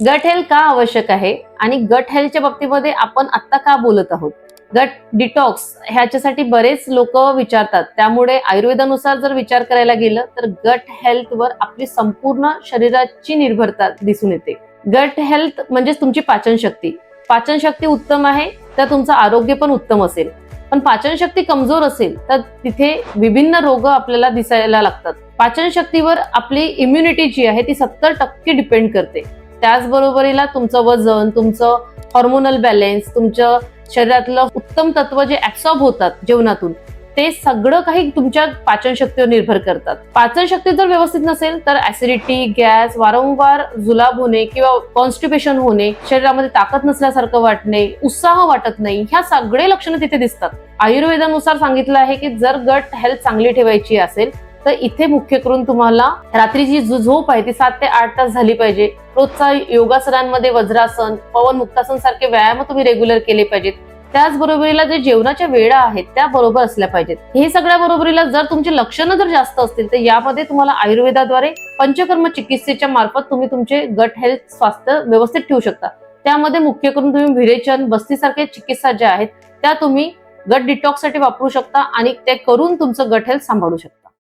Gut health का आवश्यक आहे आणि गट हेल्थच्या बाबतीमध्ये आपण आता का बोलत आहोत? गट डिटॉक्स ह्याच्यासाठी बरेच लोक विचारतात. त्यामुळे आयुर्वेदानुसार जर विचार करायला गेलं तर गट हेल्थवर आपली संपूर्ण शरीराची निर्भरता दिसून येते. गट हेल्थ म्हणजे तुमची पाचन शक्ती. पाचन शक्ती उत्तम आहे तर तुमचं आरोग्य पण उत्तम असेल. पण पाचन शक्ती कमजोर असेल तर तिथे विभिन्न रोग आपल्याला दिसायला लागतात. पाचन शक्तीवर आपली इम्युनिटी जी आहे ती 70% डिपेंड करते. त्याचबरोबरीला तुमचं वजन, तुमचं हॉर्मोनल बॅलन्स, तुमच्या शरीरातलं उत्तम तत्व जे ऍब्सॉर्ब होतात जेवणातून, ते सगळं काही तुमच्या पाचन शक्तीवर निर्भर करतात. पाचन शक्ती जर व्यवस्थित नसेल तर ऍसिडिटी, गॅस, वारंवार जुलाब होणे किंवा कॉन्स्टिपेशन होणे, शरीरामध्ये ताकद नसल्यासारखं वाटणे, उत्साह वाटत नाही, ह्या सगळे लक्षणं तिथे दिसतात. आयुर्वेदानुसार सांगितलं आहे की जर गट हेल्थ चांगली ठेवायची असेल तर इथे मुख्य करून तुम्हाला रात्रीची झोप आहे ती 7 ते 8 तास झाली पाहिजे. रोजचा योगासनांमध्ये वज्रासन, पवन मुक्तासन सारखे व्यायाम तुम्ही रेग्युलर केले पाहिजेत. त्याचबरोबरीला जे जेवणाच्या वेळा आहेत त्या बरोबर असल्या पाहिजेत. हे सगळ्या बरोबरीला जर तुमची लक्षणं जर जास्त असतील तर यामध्ये तुम्हाला आयुर्वेदाद्वारे पंचकर्म चिकित्सेच्या मार्फत तुम्ही तुमचे गट हेल्थ स्वास्थ्य व्यवस्थित ठेवू शकता. त्यामध्ये मुख्य करून तुम्ही विरेचन, बस्तीसारख्या चिकित्सा ज्या आहेत त्या तुम्ही गट डिटॉक्स साठी वापरू शकता आणि ते करून तुमचं गट हेल्थ सांभाळू शकता.